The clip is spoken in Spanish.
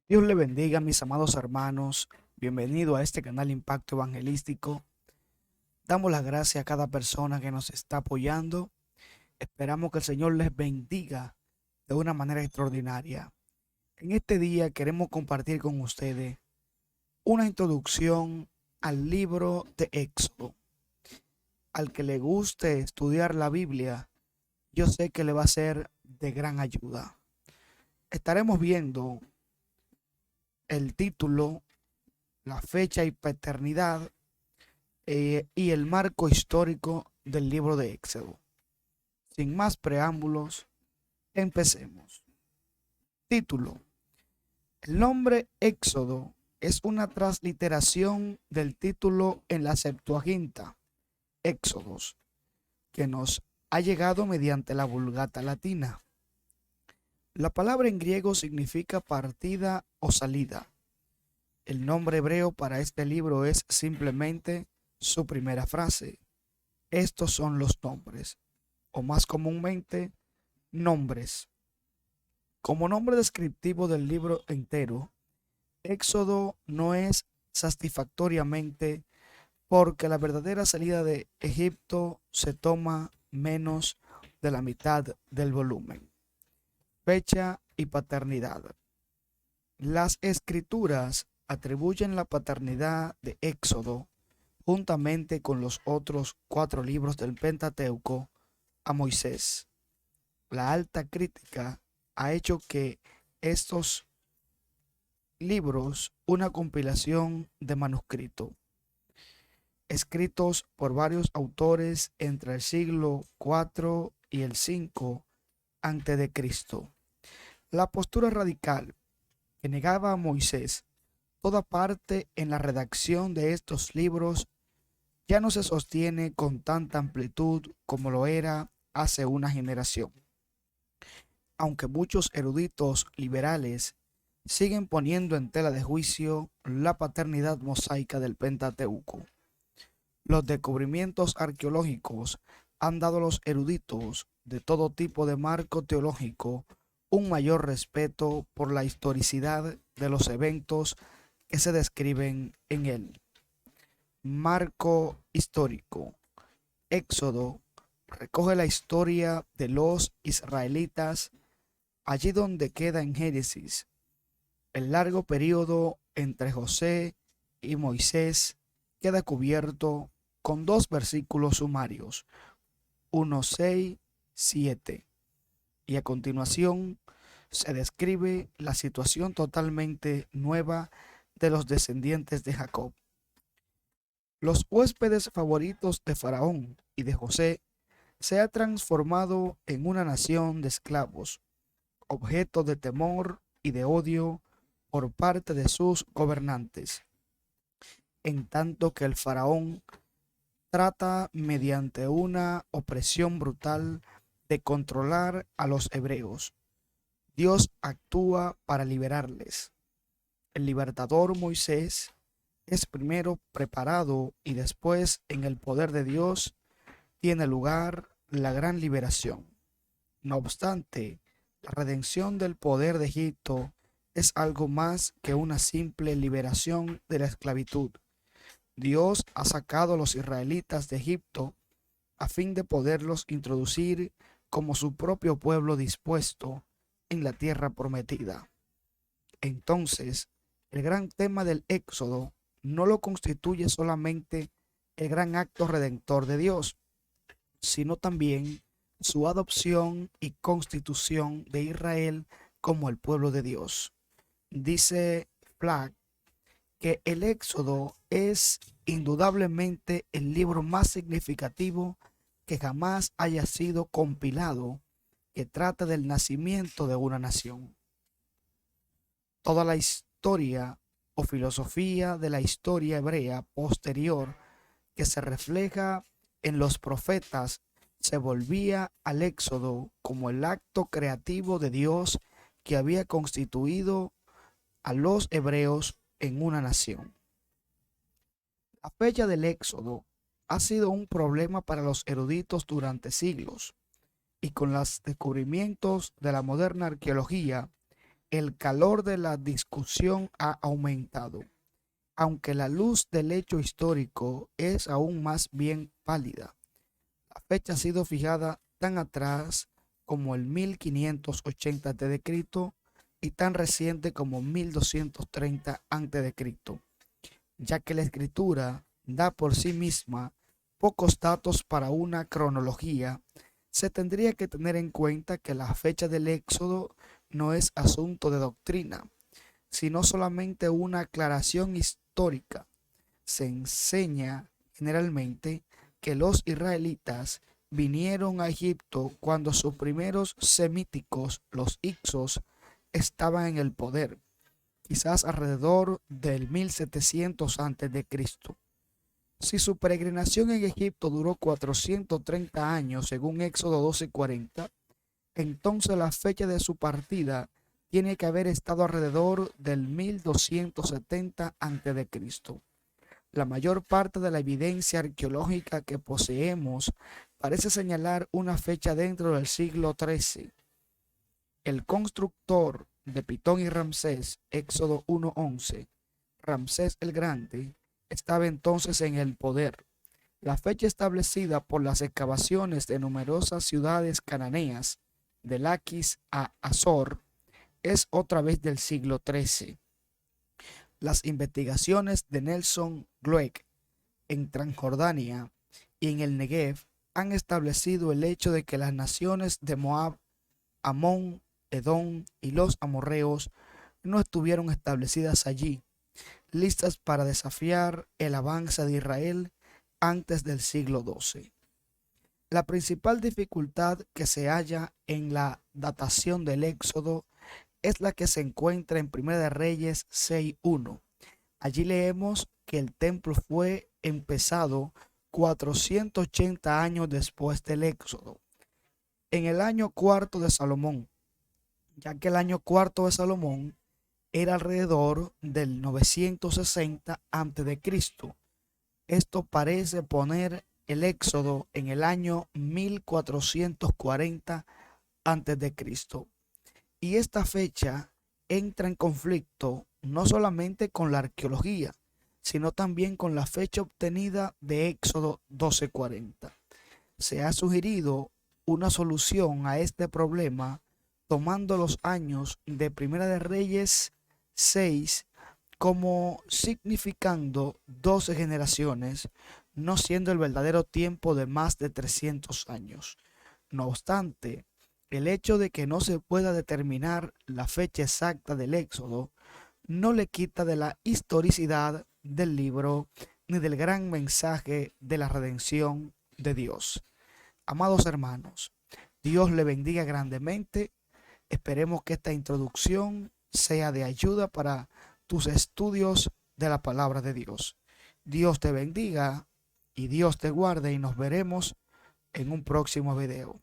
Dios le bendiga, mis amados hermanos. Bienvenido a este canal Impacto Evangelístico. Damos las gracias a cada persona que nos está apoyando. Esperamos que el Señor les bendiga de una manera extraordinaria. En este día queremos compartir con ustedes una introducción al libro de Éxodo. Al que le guste estudiar la Biblia, yo sé que le va a ser de gran ayuda. Estaremos viendo el título, la fecha y paternidad y el marco histórico del libro de Éxodo. Sin más preámbulos, empecemos. Título. El nombre Éxodo es una transliteración del título en la Septuaginta, Éxodos, que nos ha llegado mediante la Vulgata latina. La palabra en griego significa partida o salida. El nombre hebreo para este libro es simplemente su primera frase. Estos son los nombres, o más comúnmente, nombres. Como nombre descriptivo del libro entero, Éxodo no es satisfactoriamente porque la verdadera salida de Egipto se toma menos de la mitad del volumen. Fecha y paternidad. Las escrituras atribuyen la paternidad de Éxodo, juntamente con los otros 4 libros del Pentateuco, a Moisés. La alta crítica ha hecho que estos libros, una compilación de manuscritos, escritos por varios autores entre el siglo IV y el V antes de Cristo. La postura radical que negaba a Moisés toda parte en la redacción de estos libros ya no se sostiene con tanta amplitud como lo era hace una generación. Aunque muchos eruditos liberales siguen poniendo en tela de juicio la paternidad mosaica del Pentateuco, los descubrimientos arqueológicos han dado a los eruditos de todo tipo de marco teológico un mayor respeto por la historicidad de los eventos que se describen en él. Marco histórico. Éxodo recoge la historia de los israelitas allí donde queda en Génesis. El largo periodo entre José y Moisés queda cubierto con 2 versículos sumarios, 1, 6, 7. Y a continuación se describe la situación totalmente nueva de los descendientes de Jacob. Los huéspedes favoritos de Faraón y de José se ha transformado en una nación de esclavos, objeto de temor y de odio por parte de sus gobernantes, en tanto que el faraón trata mediante una opresión brutal de controlar a los hebreos. Dios actúa para liberarles. El libertador Moisés es primero preparado y después en el poder de Dios tiene lugar la gran liberación. No obstante, la redención del poder de Egipto es algo más que una simple liberación de la esclavitud. Dios ha sacado a los israelitas de Egipto a fin de poderlos introducir como su propio pueblo dispuesto en la tierra prometida. Entonces, el gran tema del Éxodo no lo constituye solamente el gran acto redentor de Dios, sino también su adopción y constitución de Israel como el pueblo de Dios. Dice Flagg que el Éxodo es indudablemente el libro más significativo que jamás haya sido compilado que trata del nacimiento de una nación. Toda la historia o filosofía de la historia hebrea posterior que se refleja en los profetas se volvía al Éxodo como el acto creativo de Dios que había constituido a los hebreos en una nación. La fecha del Éxodo ha sido un problema para los eruditos durante siglos y con los descubrimientos de la moderna arqueología el calor de la discusión ha aumentado, aunque la luz del hecho histórico es aún más bien pálida. La fecha ha sido fijada tan atrás como el 1580 a.C. y tan reciente como 1230 a.C., ya que la escritura da por sí misma pocos datos para una cronología. Se tendría que tener en cuenta que la fecha del Éxodo no es asunto de doctrina, sino solamente una aclaración histórica. Se enseña generalmente que los israelitas vinieron a Egipto cuando sus primeros semíticos, los Hicsos, estaban en el poder, quizás alrededor del 1700 a.C. Si su peregrinación en Egipto duró 430 años, según Éxodo 12:40, entonces la fecha de su partida tiene que haber estado alrededor del 1270 a.C. La mayor parte de la evidencia arqueológica que poseemos parece señalar una fecha dentro del siglo XIII. El constructor de Pitón y Ramsés, Éxodo 1:11, Ramsés el Grande, estaba entonces en el poder. La fecha establecida por las excavaciones de numerosas ciudades cananeas, de Laquis a Azor, es otra vez del siglo XIII. Las investigaciones de Nelson Glueck en Transjordania y en el Negev han establecido el hecho de que las naciones de Moab, Amón, Edom y los amorreos no estuvieron establecidas allí, listas para desafiar el avance de Israel antes del siglo XII. La principal dificultad que se halla en la datación del Éxodo es la que se encuentra en Primera de Reyes 6:1. Allí leemos que el templo fue empezado 480 años después del Éxodo, en el año cuarto de Salomón, ya que el año cuarto de Salomón era alrededor del 960 a.C. Esto parece poner el Éxodo en el año 1440 a.C. Y esta fecha entra en conflicto no solamente con la arqueología, sino también con la fecha obtenida de Éxodo 12:40. Se ha sugerido una solución a este problema tomando los años de Primera de Reyes 6 como significando 12 generaciones, no siendo el verdadero tiempo de más de 300 años. No obstante, el hecho de que no se pueda determinar la fecha exacta del Éxodo no le quita de la historicidad del libro ni del gran mensaje de la redención de Dios. Amados hermanos, Dios le bendiga grandemente. Esperemos que esta introducción sea de ayuda para tus estudios de la palabra de Dios. Dios te bendiga y Dios te guarde y nos veremos en un próximo video.